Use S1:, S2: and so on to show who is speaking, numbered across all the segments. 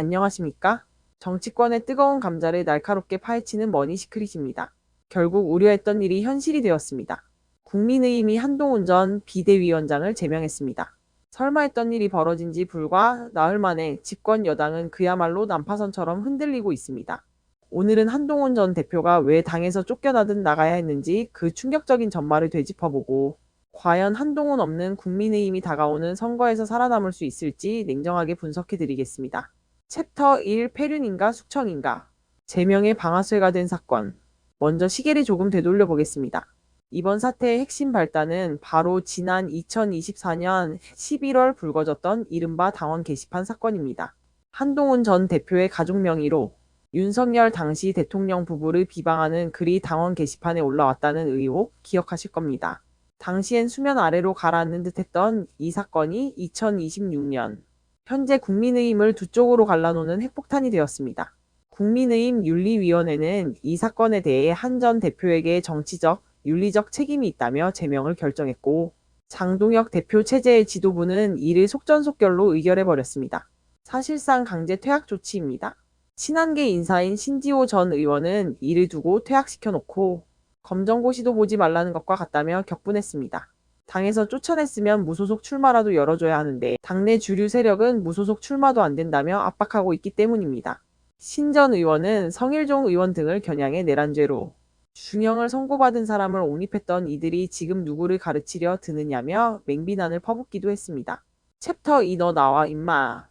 S1: 안녕하십니까? 정치권의 뜨거운 감자를 날카롭게 파헤치는 머니시크릿입니다. 결국 우려했던 일이 현실이 되었습니다. 국민의힘이 한동훈 전 비대위원장을 제명했습니다. 설마 했던 일이 벌어진 지 불과 나흘 만에 집권 여당은 그야말로 난파선처럼 흔들리고 있습니다. 오늘은 한동훈 전 대표가 왜 당에서 쫓겨나듯 나가야 했는지 그 충격적인 전말을 되짚어보고, 과연 한동훈 없는 국민의힘이 다가오는 선거에서 살아남을 수 있을지 냉정하게 분석해드리겠습니다. 챕터 1 폐륜인가 숙청인가? 제명의 방아쇠가 된 사건. 먼저 시계를 조금 되돌려 보겠습니다. 이번 사태의 핵심 발단은 바로 지난 2024년 11월 불거졌던 이른바 당원 게시판 사건입니다. 한동훈 전 대표의 가족 명의로 윤석열 당시 대통령 부부를 비방하는 글이 당원 게시판에 올라왔다는 의혹 기억하실 겁니다. 당시엔 수면 아래로 가라앉는 듯했던 이 사건이 2026년 현재 국민의힘을 두 쪽으로 갈라놓는 핵폭탄이 되었습니다. 국민의힘 윤리위원회는 이 사건에 대해 한 전 대표에게 정치적, 윤리적 책임이 있다며 제명을 결정했고, 장동혁 대표 체제의 지도부는 이를 속전속결로 의결해버렸습니다. 사실상 강제 퇴학 조치입니다. 친한계 인사인 신지호 전 의원은 이를 두고 퇴학시켜놓고 검정고시도 보지 말라는 것과 같다며 격분했습니다. 당에서 쫓아냈으면 무소속 출마라도 열어줘야 하는데 당내 주류 세력은 무소속 출마도 안 된다며 압박하고 있기 때문입니다. 신 전 의원은 성일종 의원 등을 겨냥해 내란죄로 중형을 선고받은 사람을 옹립했던 이들이 지금 누구를 가르치려 드느냐며 맹비난을 퍼붓기도 했습니다. 챕터 2 너 나와 임마.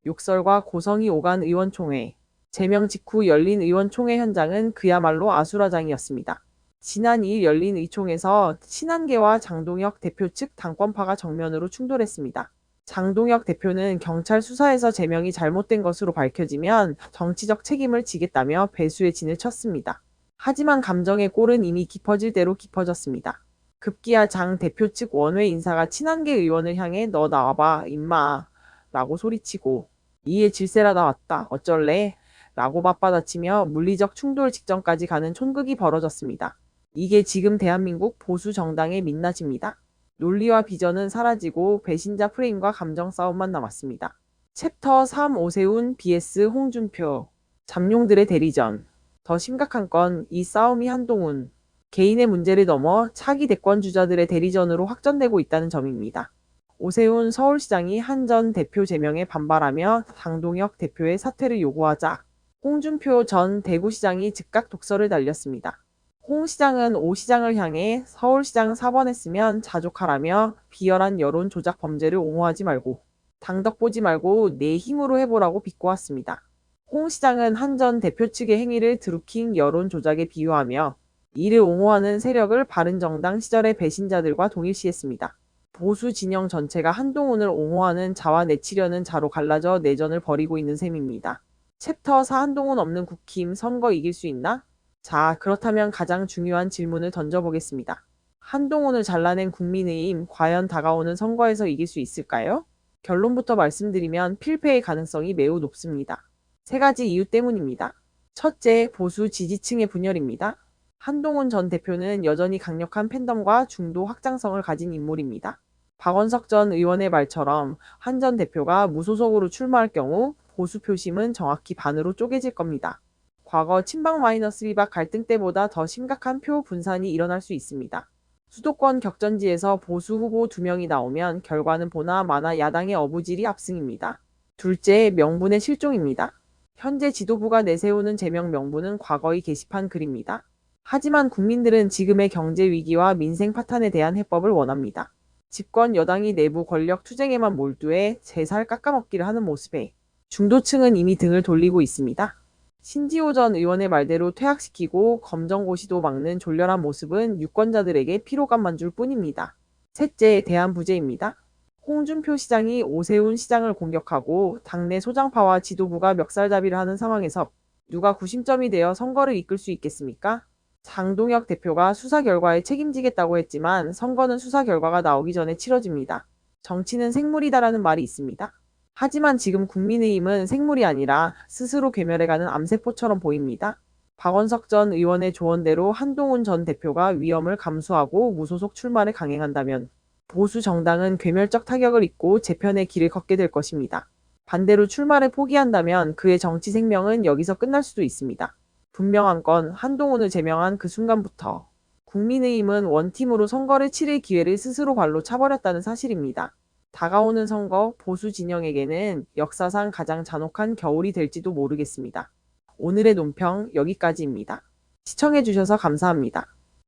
S1: 욕설과 고성이 오간 의원총회. 제명 직후 열린 의원총회 현장은 그야말로 아수라장이었습니다. 지난 2일 열린 의총에서 친한계와 장동혁 대표 측 당권파가 정면으로 충돌했습니다. 장동혁 대표는 경찰 수사에서 제명이 잘못된 것으로 밝혀지면 정치적 책임을 지겠다며 배수의 진을 쳤습니다. 하지만 감정의 골은 이미 깊어질 대로 깊어졌습니다. 급기야 장 대표 측 원외 인사가 친한계 의원을 향해 너 나와봐 임마 라고 소리치고, 이에 질세라 나왔다 어쩔래? 라고 맞받아치며 물리적 충돌 직전까지 가는 촌극이 벌어졌습니다. 이게 지금 대한민국 보수 정당의 민낯입니다. 논리와 비전은 사라지고 배신자 프레임과 감정 싸움만 남았습니다. 챕터 3 오세훈 vs 홍준표. 잠룡들의 대리전. 더 심각한 건 이 싸움이 한동훈 개인의 문제를 넘어 차기 대권 주자들의 대리전으로 확전되고 있다는 점입니다. 오세훈 서울시장이 한 전 대표 제명에 반발하며 장동혁 대표의 사퇴를 요구하자 홍준표 전 대구시장이 즉각 독서를 날렸습니다. 홍 시장은 오 시장을 향해 서울시장 4번 했으면 자족하라며 비열한 여론 조작 범죄를 옹호하지 말고 당덕 보지 말고 내 힘으로 해보라고 비꼬았습니다. 홍 시장은 한 전 대표 측의 행위를 드루킹 여론 조작에 비유하며 이를 옹호하는 세력을 바른정당 시절의 배신자들과 동일시했습니다. 보수 진영 전체가 한동훈을 옹호하는 자와 내치려는 자로 갈라져 내전을 벌이고 있는 셈입니다. 챕터 4 한동훈 없는 국힘 선거 이길 수 있나? 자, 그렇다면 가장 중요한 질문을 던져보겠습니다. 한동훈을 잘라낸 국민의힘 과연 다가오는 선거에서 이길 수 있을까요? 결론부터 말씀드리면 필패의 가능성이 매우 높습니다. 세 가지 이유 때문입니다. 첫째, 보수 지지층의 분열입니다. 한동훈 전 대표는 여전히 강력한 팬덤과 중도 확장성을 가진 인물입니다. 박원석 전 의원의 말처럼 한 전 대표가 무소속으로 출마할 경우 보수 표심은 정확히 반으로 쪼개질 겁니다. 과거 친박 마이너스 비박 갈등 때보다 더 심각한 표 분산이 일어날 수 있습니다. 수도권 격전지에서 보수 후보 2명이 나오면 결과는 보나 마나 야당의 어부질이 압승입니다. 둘째, 명분의 실종입니다. 현재 지도부가 내세우는 제명 명분은 과거의 게시판 글입니다. 하지만 국민들은 지금의 경제 위기와 민생 파탄에 대한 해법을 원합니다. 집권 여당이 내부 권력 투쟁에만 몰두해 제 살 깎아먹기를 하는 모습에 중도층은 이미 등을 돌리고 있습니다. 신지호 전 의원의 말대로 퇴학시키고 검정고시도 막는 졸렬한 모습은 유권자들에게 피로감만 줄 뿐입니다. 셋째, 대안 부재입니다. 홍준표 시장이 오세훈 시장을 공격하고 당내 소장파와 지도부가 멱살잡이를 하는 상황에서 누가 구심점이 되어 선거를 이끌 수 있겠습니까? 장동혁 대표가 수사 결과에 책임지겠다고 했지만 선거는 수사 결과가 나오기 전에 치러집니다. 정치는 생물이다라는 말이 있습니다. 하지만 지금 국민의힘은 생물이 아니라 스스로 괴멸해가는 암세포처럼 보입니다. 박원석 전 의원의 조언대로 한동훈 전 대표가 위험을 감수하고 무소속 출마를 강행한다면 보수 정당은 괴멸적 타격을 입고 재편의 길을 걷게 될 것입니다. 반대로 출마를 포기한다면 그의 정치 생명은 여기서 끝날 수도 있습니다. 분명한 건 한동훈을 제명한 그 순간부터 국민의힘은 원팀으로 선거를 치를 기회를 스스로 발로 차버렸다는 사실입니다. 다가오는 선거 보수 진영에게는 역사상 가장 잔혹한 겨울이 될지도 모르겠습니다. 오늘의 논평 여기까지입니다. 시청해주셔서 감사합니다.